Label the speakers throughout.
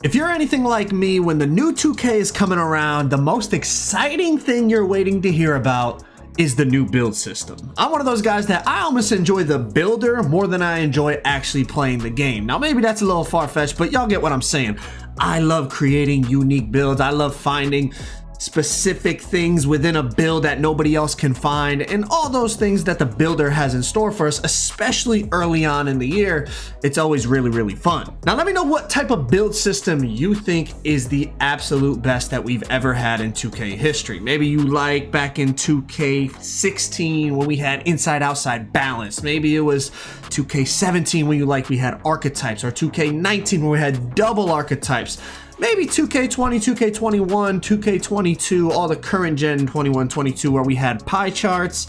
Speaker 1: If you're anything like me, when the new 2K is coming around, the most exciting thing you're waiting to hear about is the new build system. I'm one of those guys that I almost enjoy the builder more than I enjoy actually playing the game. Now maybe that's a little far-fetched, but y'all get what I'm saying. I love creating unique builds. I love finding specific things within a build that nobody else can find, and all those things that the builder has in store for us, especially early on in the year. It's always really fun. Now let me know what type of build system you think is the absolute best that we've ever had in 2K history. Maybe you like back in 2K16 when we had inside outside balance. Maybe it was 2K17 when you like we had archetypes, or 2K19 when we had double archetypes. Maybe 2K20, 2K21, 2K22, all the current gen 21, 22 where we had pie charts.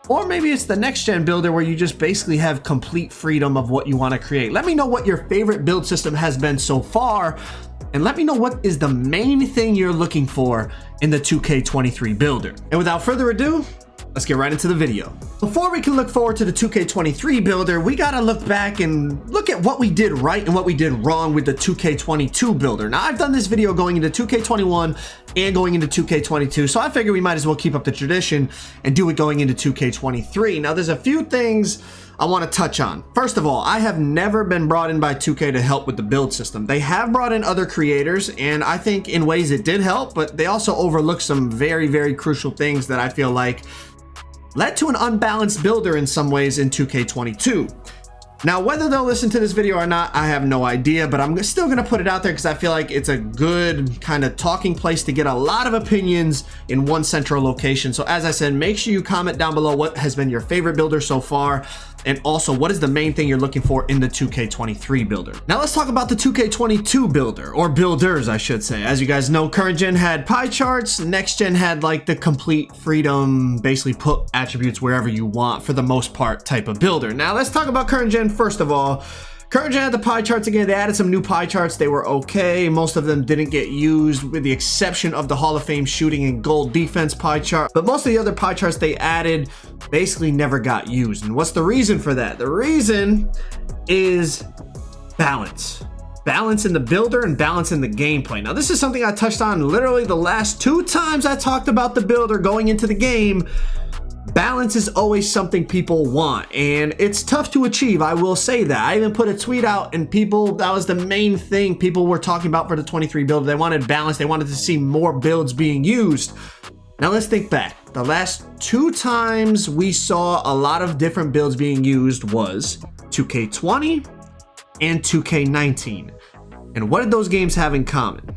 Speaker 1: Or maybe it's the next gen builder where you just basically have complete freedom of what you want to create. Let me know what your favorite build system has been so far, and let me know what is the main thing you're looking for in the 2K23 builder. And without further ado, let's get right into the video. Before we can look forward to the 2K23 builder, we gotta look back and look at what we did right and what we did wrong with the 2K22 builder. Now, I've done this video going into 2K21 and going into 2K22, so I figure we might as well keep up the tradition and do it going into 2K23. Now, there's a few things I want to touch on. First of all, I have never been brought in by 2K to help with the build system. They have brought in other creators, and I think in ways it did help, but they also overlooked some very crucial things that I feel like led to an unbalanced builder in some ways in 2K22. Now, whether they'll listen to this video or not, I have no idea, but I'm still gonna put it out there because I feel like it's a good kind of talking place to get a lot of opinions in one central location. So as I said, make sure you comment down below what has been your favorite builder so far, and also what is the main thing you're looking for in the 2K23 builder. Now let's talk about the 2K22 builder, or builders I should say. As you guys know, current gen had pie charts, next gen had like the complete freedom, basically put attributes wherever you want for the most part type of builder. Now let's talk about current gen first of all. Current gen had the pie charts again. They added some new pie charts. They were okay. Most of them didn't get used with the exception of the Hall of Fame shooting and gold defense pie chart. But most of the other pie charts they added basically never got used. And what's the reason for that? The reason is balance. Balance in the builder and balance in the gameplay. Now this is something I touched on literally the last 2 times I talked about the builder going into the game. Balance is always something people want, and it's tough to achieve. I will say that. I even put a tweet out, and people, that was the main thing people were talking about for the 23 build. They wanted balance. They wanted to see more builds being used. Now let's think back. The last 2 times we saw a lot of different builds being used was 2K20 and 2K19. And what did those games have in common?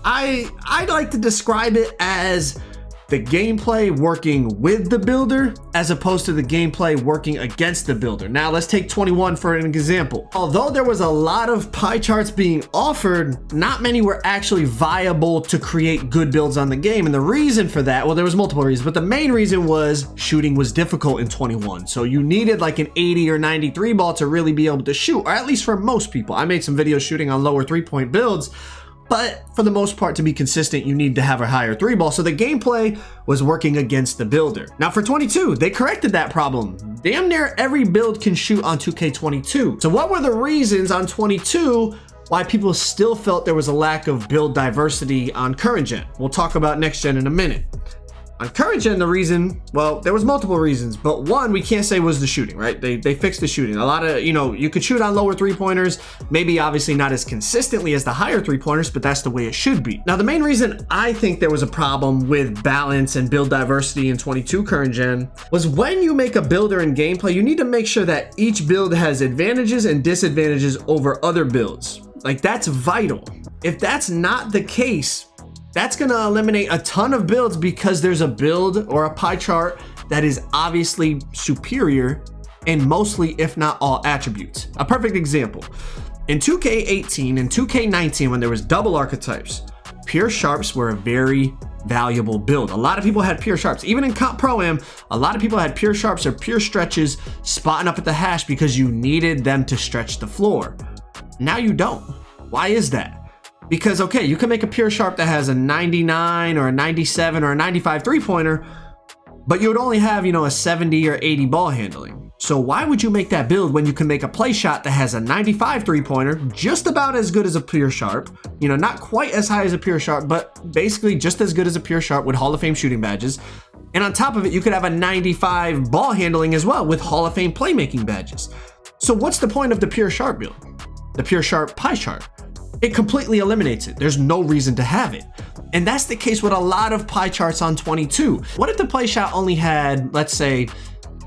Speaker 1: I'd like to describe it as the gameplay working with the builder as opposed to the gameplay working against the builder. Now let's take 21 for an example. Although there was a lot of pie charts being offered, not many were actually viable to create good builds on the game. And the reason for that, well, there was multiple reasons, but the main reason was shooting was difficult in 21. So you needed like an 80 or 93 ball to really be able to shoot, or at least for most people. I made some videos shooting on lower 3-point builds, but for the most part, to be consistent, you need to have a higher 3 ball. So the gameplay was working against the builder. Now for 22, they corrected that problem. Damn near every build can shoot on 2K22. So what were the reasons on 22 why people still felt there was a lack of build diversity on current gen? We'll talk about next gen in a minute. On current gen, the reason, well, there was multiple reasons, but one we can't say was the shooting, right? They fixed the shooting. A lot of, you could shoot on lower 3-pointers, maybe obviously not as consistently as the higher 3-pointers, but that's the way it should be. Now, the main reason I think there was a problem with balance and build diversity in 22 current gen was when you make a builder in gameplay, you need to make sure that each build has advantages and disadvantages over other builds. Like, that's vital. If that's not the case, that's going to eliminate a ton of builds because there's a build or a pie chart that is obviously superior in mostly, if not all, attributes. A perfect example. In 2K18 and 2K19, when there was double archetypes, pure sharps were a very valuable build. A lot of people had pure sharps. Even in Comp Pro-Am, a lot of people had pure sharps or pure stretches spotting up at the hash because you needed them to stretch the floor. Now you don't. Why is that? Because, okay, you can make a pure sharp that has a 99 or a 97 or a 95 3-pointer, but you would only have, a 70 or 80 ball handling. So why would you make that build when you can make a play shot that has a 95 three-pointer, just about as good as a pure sharp, you know, not quite as high as a pure sharp, but basically just as good as a pure sharp with Hall of Fame shooting badges. And on top of it, you could have a 95 ball handling as well with Hall of Fame playmaking badges. So what's the point of the pure sharp build? The pure sharp pie chart? It completely eliminates it. There's no reason to have it. And that's the case with a lot of pie charts on 22. What if the play shot only had, let's say,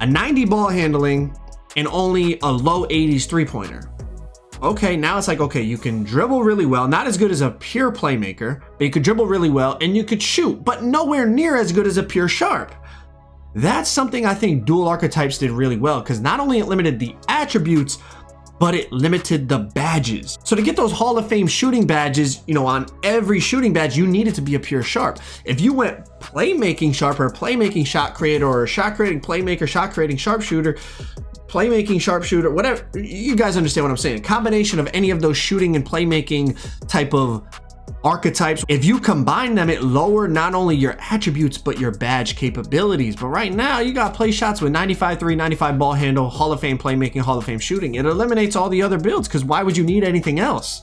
Speaker 1: a 90 ball handling and only a low 80s three-pointer? Okay, now it's like, okay, you can dribble really well, not as good as a pure playmaker, but you could dribble really well and you could shoot, but nowhere near as good as a pure sharp. That's something I think dual archetypes did really well, because not only it limited the attributes, but it limited the badges. So to get those Hall of Fame shooting badges, you know, on every shooting badge, you needed to be a pure sharp. If you went playmaking sharp or playmaking shot creator or shot creating playmaker, shot creating sharpshooter, playmaking sharpshooter, whatever, you guys understand what I'm saying. Combination of any of those shooting and playmaking type of archetypes, if you combine them, it lowered not only your attributes but your badge capabilities. But right now you got play shots with 95 3, 95 ball handle, Hall of Fame playmaking, Hall of Fame shooting. It eliminates all the other builds, because why would you need anything else?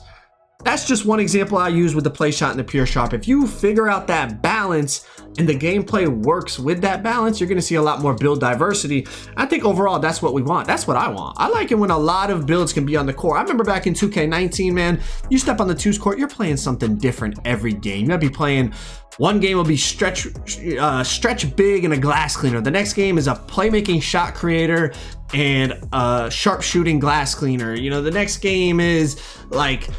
Speaker 1: That's just one example I use with the play shot and the pure sharp. If you figure out that balance and the gameplay works with that balance, you're going to see a lot more build diversity. I think overall that's what we want. That's what I want. I like it when a lot of builds can be on the core. I remember back in 2K19, man, you step on the twos court, you're playing something different every game. You might be playing, one game will be stretch big and a glass cleaner. The next game is a playmaking shot creator and a sharp shooting glass cleaner. You know, the next game is like,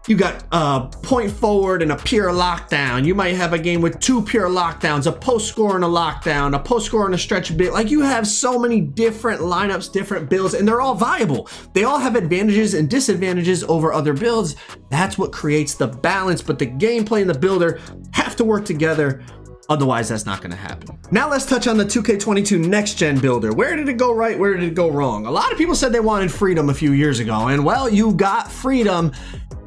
Speaker 1: you got a point forward and a pure lockdown. You might have a game with two pure lockdowns, a post score and a lockdown, a post score and a stretch bit. Like, you have so many different lineups, different builds, and they're all viable. They all have advantages and disadvantages over other builds. That's what creates the balance, but the gameplay and the builder have to work together. Otherwise, that's not going to happen. Now let's touch on the 2K22 next gen builder. Where did it go right? Where did it go wrong? A lot of people said they wanted freedom a few years ago, and well, you got freedom,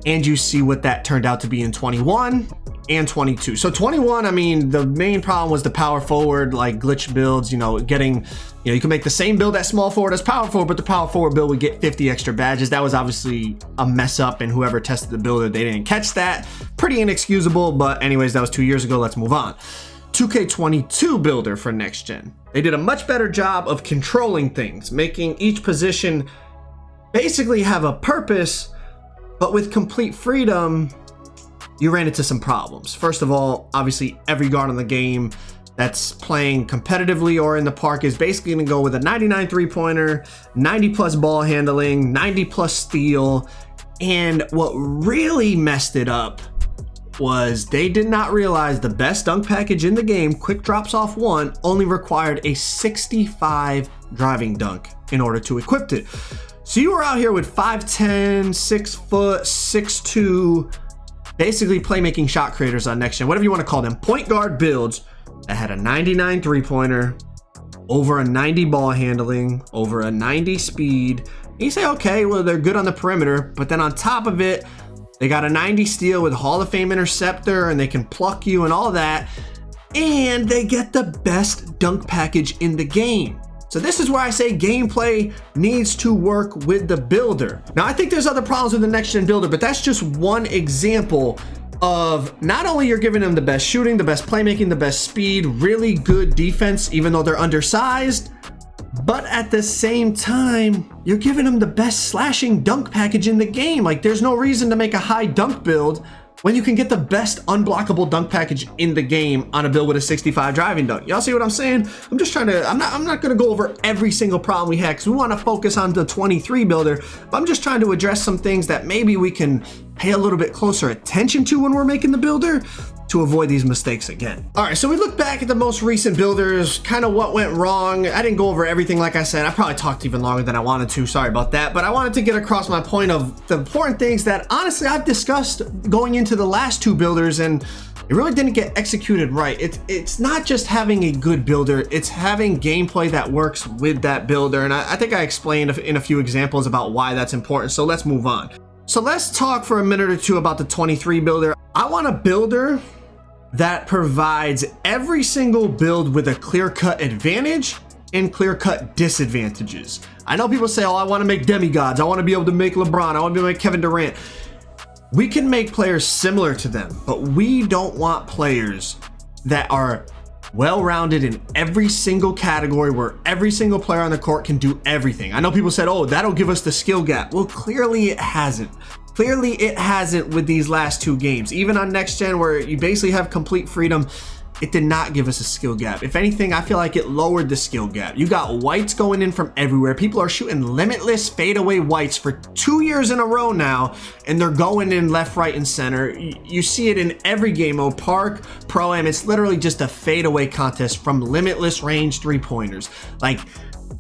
Speaker 1: and you see what that turned out to be in 21 and 22. So 21, I mean, the main problem was the power forward, like glitch builds, you know, getting, you know, you can make the same build at small forward as power forward, but the power forward build would get 50 extra badges. That was obviously a mess up, and whoever tested the builder, they didn't catch that. Pretty inexcusable, but anyways, that was 2 years ago. Let's move on. 2K22 builder for next gen. They did a much better job of controlling things, making each position basically have a purpose, but with complete freedom, you ran into some problems. First of all, obviously every guard in the game that's playing competitively or in the park is basically gonna go with a 99 three-pointer, 90 plus ball handling, 90 plus steal. And what really messed it up was they did not realize the best dunk package in the game, quick drops off one, only required a 65 driving dunk in order to equip it. So you were out here with 5'10", 6 foot, 6'2", basically playmaking shot creators on next gen, whatever you want to call them, point guard builds that had a 99 three-pointer, over a 90 ball handling, over a 90 speed. And you say, okay, well, they're good on the perimeter, but then on top of it, they got a 90 steal with Hall of Fame interceptor, and they can pluck you and all that, and they get the best dunk package in the game. So this is where I say gameplay needs to work with the builder. Now, I think there's other problems with the next gen builder, but that's just one example of not only you're giving them the best shooting, the best playmaking, the best speed, really good defense, even though they're undersized, but at the same time, you're giving them the best slashing dunk package in the game. Like, there's no reason to make a high dunk build when you can get the best unblockable dunk package in the game on a build with a 65 driving dunk. Y'all see what I'm saying? I'm just trying to, I'm not gonna go over every single problem we had, because we want to focus on the 23 builder, but I'm just trying to address some things that maybe we can pay a little bit closer attention to when we're making the builder to avoid these mistakes again. All right, so we look back at the most recent builders, kind of what went wrong. I didn't go over everything, like I said. I probably talked even longer than I wanted to, sorry about that, but I wanted to get across my point of the important things that honestly I've discussed going into the last two builders, and it really didn't get executed right. It's not just having a good builder, it's having gameplay that works with that builder, and I think I explained in a few examples about why that's important, so let's move on. So let's talk for a minute or two about the 23 builder. I want a builder that provides every single build with a clear-cut advantage and clear-cut disadvantages. I know people say, oh, I want to make demigods. I want to be able to make LeBron. I want to be able to make Kevin Durant. We can make players similar to them, but we don't want players that are well-rounded in every single category where every single player on the court can do everything. I know people said, oh, that'll give us the skill gap. Well, clearly it hasn't. Clearly it hasn't with these last 2 games. Even on next gen where you basically have complete freedom, it did not give us a skill gap. If anything, I feel like it lowered the skill gap. You got whites going in from everywhere. People are shooting limitless fadeaway whites for 2 years in a row now, and they're going in left, right, and center. You see it in every game mode, Park, Pro-Am. It's literally just a fadeaway contest from limitless range 3-pointers. Like,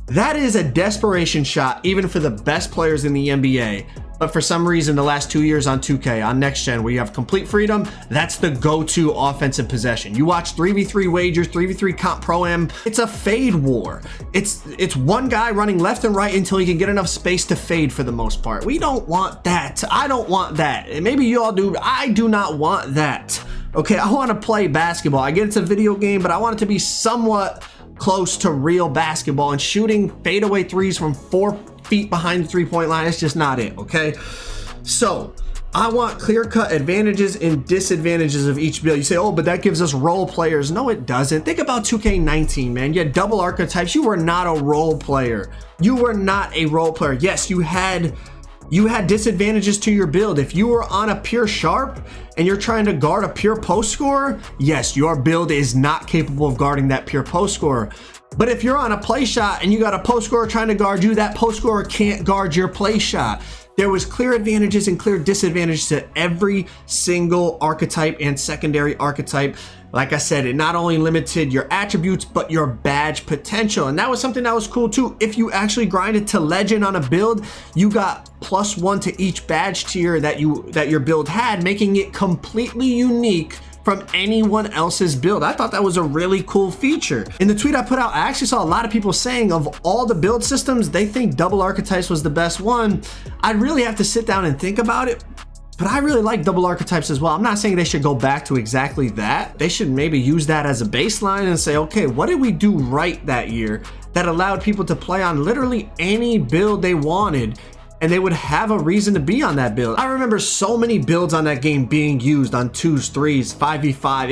Speaker 1: that is a desperation shot, even for the best players in the NBA. But for some reason, the last 2 years on 2K, on next gen, where you have complete freedom, that's the go-to offensive possession. You watch 3v3 wagers, 3v3 comp pro-am, it's a fade war. It's one guy running left and right until he can get enough space to fade for the most part. We don't want that. I don't want that. And maybe you all do. I do not want that. Okay, I want to play basketball. I get it's a video game, but I want it to be somewhat close to real basketball, and shooting fadeaway threes from 4 feet behind the 3-point line, it's just not it, okay? So I want clear-cut advantages and disadvantages of each build. You say, oh, but that gives us role players. No, it doesn't. Think about 2K19, man. You had double archetypes. You were not a role player. You were not a role player. Yes, you had disadvantages to your build. If you were on a pure sharp and you're trying to guard a pure post scorer, yes, your build is not capable of guarding that pure post scorer. But if you're on a play shot and you got a post scorer trying to guard you, that post scorer can't guard your play shot. There was clear advantages and clear disadvantages to every single archetype and secondary archetype. Like I said, it not only limited your attributes, but your badge potential. And that was something that was cool too. If you actually grinded to legend on a build, you got +1 to each badge tier that your build had, making it completely unique from anyone else's build. I thought that was a really cool feature. In the tweet I put out, I actually saw a lot of people saying of all the build systems, they think double archetypes was the best one. I'd really have to sit down and think about it, but I really like double archetypes as well. I'm not saying they should go back to exactly that. They should maybe use that as a baseline and say, okay, what did we do right that year that allowed people to play on literally any build they wanted, and they would have a reason to be on that build. I remember so many builds on that game being used on 2s, 3s, 5v5.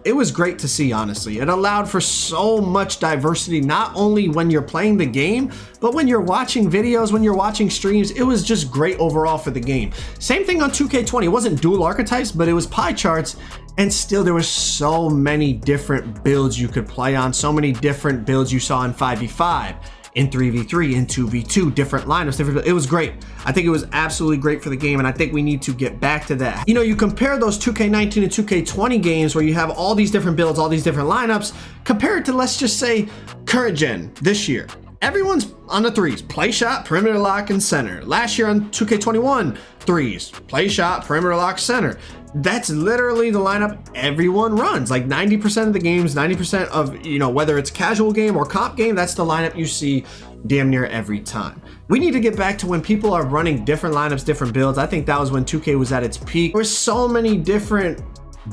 Speaker 1: It was great to see, honestly. It allowed for so much diversity, not only when you're playing the game, but when you're watching videos, when you're watching streams. It was just great overall for the game. Same thing on 2K20. It wasn't dual archetypes, but it was pie charts, and still there were so many different builds you could play on, so many different builds you saw in 5v5. In 3v3, in 2v2, different lineups, it was great. I think it was absolutely great for the game, and I think we need to get back to that. You know, you compare those 2K19 and 2K20 games where you have all these different builds, all these different lineups, compare it to, let's just say, current gen this year. Everyone's on the threes, play shot, perimeter lock, and center. Last year on 2K21, threes, play shot, perimeter lock, center. That's literally the lineup everyone runs. Like 90% of the games, 90% of, you know, whether it's casual game or comp game, that's the lineup you see damn near every time. We need to get back to when people are running different lineups, different builds. I think that was when 2K was at its peak. There were so many different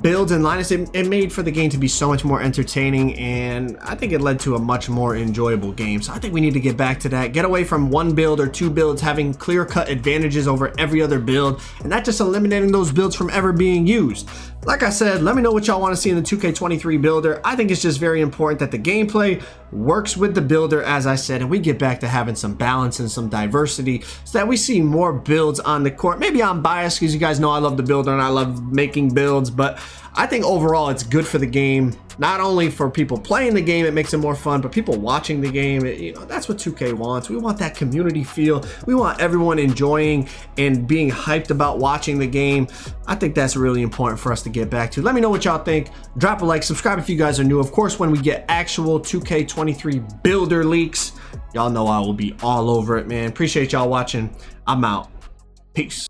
Speaker 1: builds and lineups. It made for the game to be so much more entertaining, and I think it led to a much more enjoyable game. So I think we need to get back to that, get away from one build or two builds having clear-cut advantages over every other build, and not just eliminating those builds from ever being used. Like I said, let me know what y'all want to see in the 2K23 builder. I think it's just very important that the gameplay works with the builder, as I said, and we get back to having some balance and some diversity so that we see more builds on the court. Maybe I'm biased because you guys know I love the builder and I love making builds, but I think overall it's good for the game. Not only for people playing the game, it makes it more fun, but people watching the game, you know, that's what 2K wants. We want that community feel. We want everyone enjoying and being hyped about watching the game. I think that's really important for us to get back to. Let me know what y'all think. Drop a like, subscribe if you guys are new. Of course, when we get actual 2K23 builder leaks, y'all know I will be all over it, man. Appreciate y'all watching. I'm out. Peace.